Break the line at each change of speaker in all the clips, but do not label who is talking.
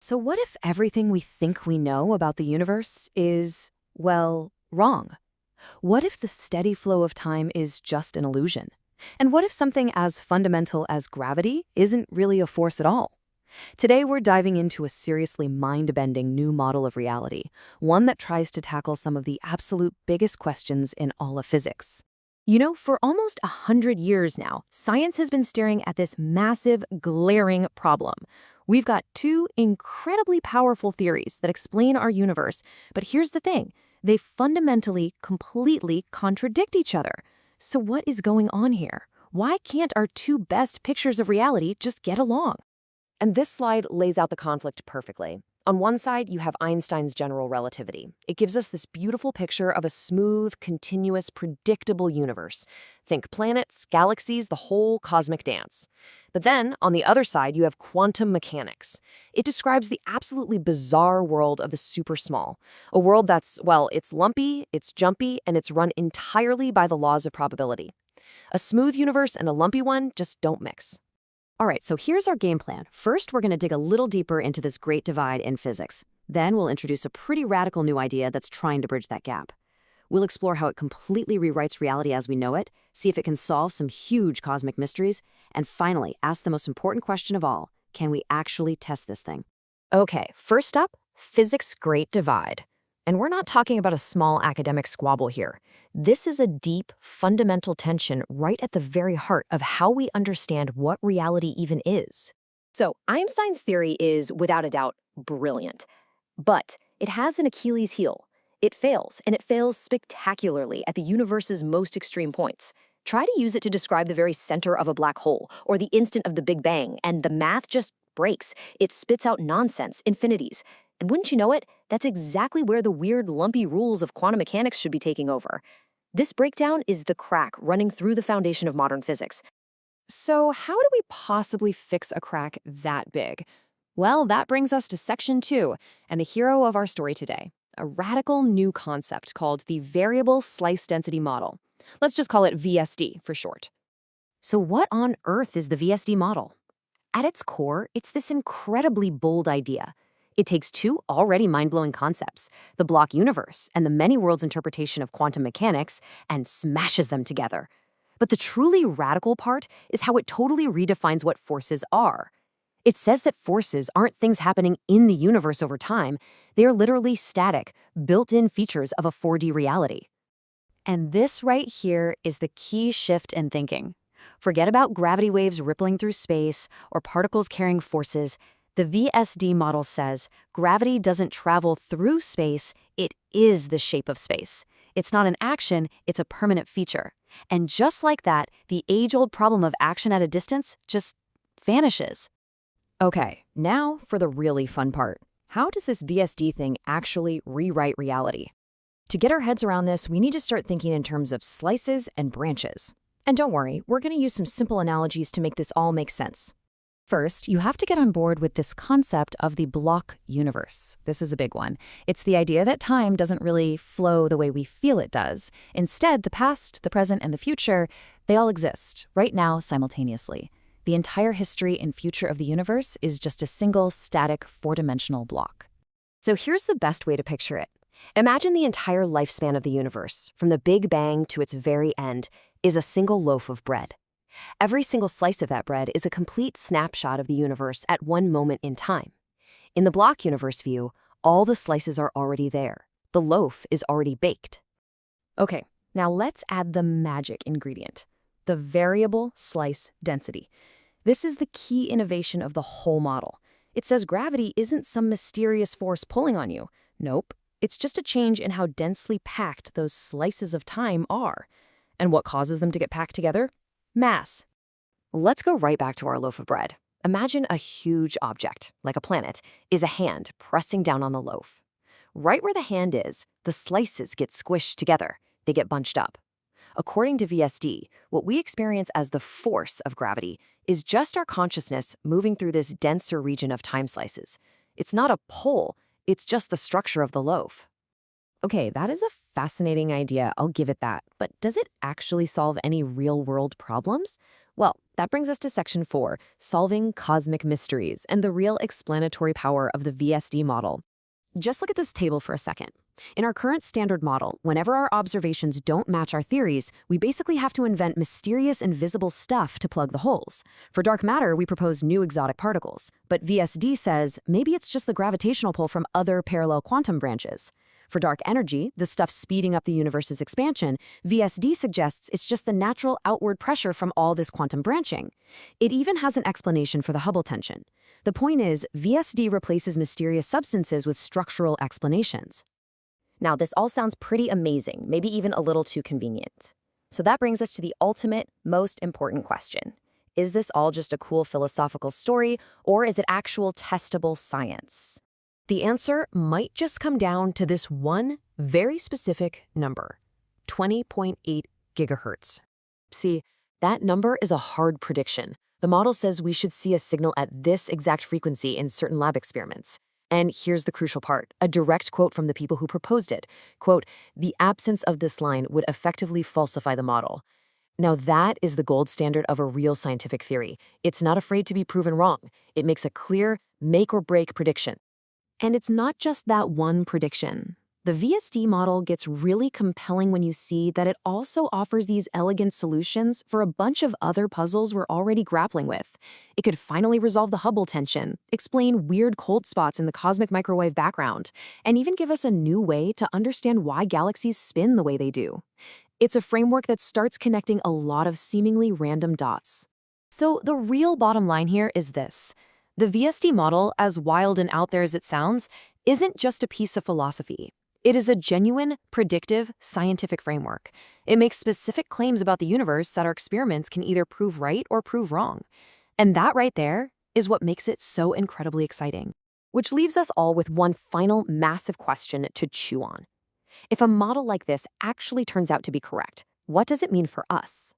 So what if everything we think we know about the universe is, well, wrong? What if the steady flow of time is just an illusion? And what if something as fundamental as gravity isn't really a force at all? Today we're diving into a seriously mind-bending new model of reality, one that tries to tackle some of the absolute biggest questions in all of physics. For almost 100 years now, science has been staring at this massive, glaring problem. We've got two incredibly powerful theories that explain our universe, but here's the thing. They fundamentally, completely contradict each other. So what is going on here? Why can't our two best pictures of reality just get along? And this slide lays out the conflict perfectly. On one side, you have Einstein's general relativity. It gives us this beautiful picture of a smooth, continuous, predictable universe. Think planets, galaxies, the whole cosmic dance. But then, on the other side, you have quantum mechanics. It describes the absolutely bizarre world of the super small. A world that's, well, it's lumpy, it's jumpy, and it's run entirely by the laws of probability. A smooth universe and a lumpy one just don't mix. All right, so here's our game plan. First, we're going to dig a little deeper into this great divide in physics. Then we'll introduce a pretty radical new idea that's trying to bridge that gap. We'll explore how it completely rewrites reality as we know it, see if it can solve some huge cosmic mysteries, and finally, ask the most important question of all, can we actually test this thing? Okay, first up, physics' great divide. And we're not talking about a small academic squabble here. This is a deep, fundamental tension right at the very heart of how we understand what reality even is. So, Einstein's theory is, without a doubt, brilliant. But it has an Achilles heel. It fails, and it fails spectacularly at the universe's most extreme points. Try to use it to describe the very center of a black hole, or the instant of the Big Bang, and the math just breaks. It spits out nonsense, infinities. And wouldn't you know it, that's exactly where the weird, lumpy rules of quantum mechanics should be taking over. This breakdown is the crack running through the foundation of modern physics. So how do we possibly fix a crack that big? Well, that brings us to section 2, and the hero of our story today, a radical new concept called the variable slice density model. Let's just call it VSD for short. So what on earth is the VSD model? At its core, it's this incredibly bold idea. It takes two already mind-blowing concepts, the block universe and the many worlds interpretation of quantum mechanics, and smashes them together. But the truly radical part is how it totally redefines what forces are. It says that forces aren't things happening in the universe over time. They are literally static, built-in features of a 4D reality. And this right here is the key shift in thinking. Forget about gravity waves rippling through space or particles carrying forces. The VSD model says gravity doesn't travel through space, it is the shape of space. It's not an action, it's a permanent feature. And just like that, the age-old problem of action at a distance just vanishes. Okay, now for the really fun part. How does this VSD thing actually rewrite reality? To get our heads around this, we need to start thinking in terms of slices and branches. And don't worry, we're going to use some simple analogies to make this all make sense. First, you have to get on board with this concept of the block universe. This is a big one. It's the idea that time doesn't really flow the way we feel it does. Instead, the past, the present, and the future, they all exist, right now, simultaneously. The entire history and future of the universe is just a single, static, four-dimensional block. So here's the best way to picture it. Imagine the entire lifespan of the universe, from the Big Bang to its very end, is a single loaf of bread. Every single slice of that bread is a complete snapshot of the universe at one moment in time. In the block universe view, all the slices are already there. The loaf is already baked. Okay, now let's add the magic ingredient, the variable slice density. This is the key innovation of the whole model. It says gravity isn't some mysterious force pulling on you. Nope, it's just a change in how densely packed those slices of time are. And what causes them to get packed together? Mass. Let's go right back to our loaf of bread. Imagine a huge object, like a planet, is a hand pressing down on the loaf. Right where the hand is, the slices get squished together. They get bunched up. According to VSD, what we experience as the force of gravity is just our consciousness moving through this denser region of time slices. It's not a pull, it's just the structure of the loaf. Okay, that is a fascinating idea, I'll give it that. But does it actually solve any real-world problems? Well, that brings us to section 4, solving cosmic mysteries and the real explanatory power of the VSD model. Just look at this table for a second. In our current standard model, whenever our observations don't match our theories, we basically have to invent mysterious invisible stuff to plug the holes. For dark matter, we propose new exotic particles. But VSD says maybe it's just the gravitational pull from other parallel quantum branches. For dark energy, the stuff speeding up the universe's expansion, VSD suggests it's just the natural outward pressure from all this quantum branching. It even has an explanation for the Hubble tension. The point is, VSD replaces mysterious substances with structural explanations. Now, this all sounds pretty amazing, maybe even a little too convenient. So that brings us to the ultimate, most important question. Is this all just a cool philosophical story, or is it actual testable science? The answer might just come down to this one very specific number, 20.8 gigahertz. See, that number is a hard prediction. The model says we should see a signal at this exact frequency in certain lab experiments. And here's the crucial part, a direct quote from the people who proposed it. Quote, "The absence of this line would effectively falsify the model." Now that is the gold standard of a real scientific theory. It's not afraid to be proven wrong. It makes a clear, make-or-break prediction. And it's not just that one prediction. The VSD model gets really compelling when you see that it also offers these elegant solutions for a bunch of other puzzles we're already grappling with. It could finally resolve the Hubble tension, explain weird cold spots in the cosmic microwave background, and even give us a new way to understand why galaxies spin the way they do. It's a framework that starts connecting a lot of seemingly random dots. So the real bottom line here is this. The VSD model, as wild and out there as it sounds, isn't just a piece of philosophy. It is a genuine, predictive, scientific framework. It makes specific claims about the universe that our experiments can either prove right or prove wrong. And that right there is what makes it so incredibly exciting. Which leaves us all with one final massive question to chew on. If a model like this actually turns out to be correct, what does it mean for us?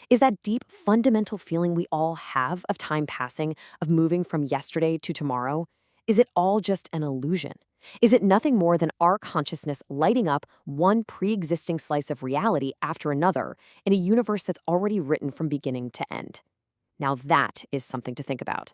Is that deep, fundamental feeling we all have of time passing, of moving from yesterday to tomorrow? Is it all just an illusion? Is it nothing more than our consciousness lighting up one pre-existing slice of reality after another in a universe that's already written from beginning to end? Now that is something to think about.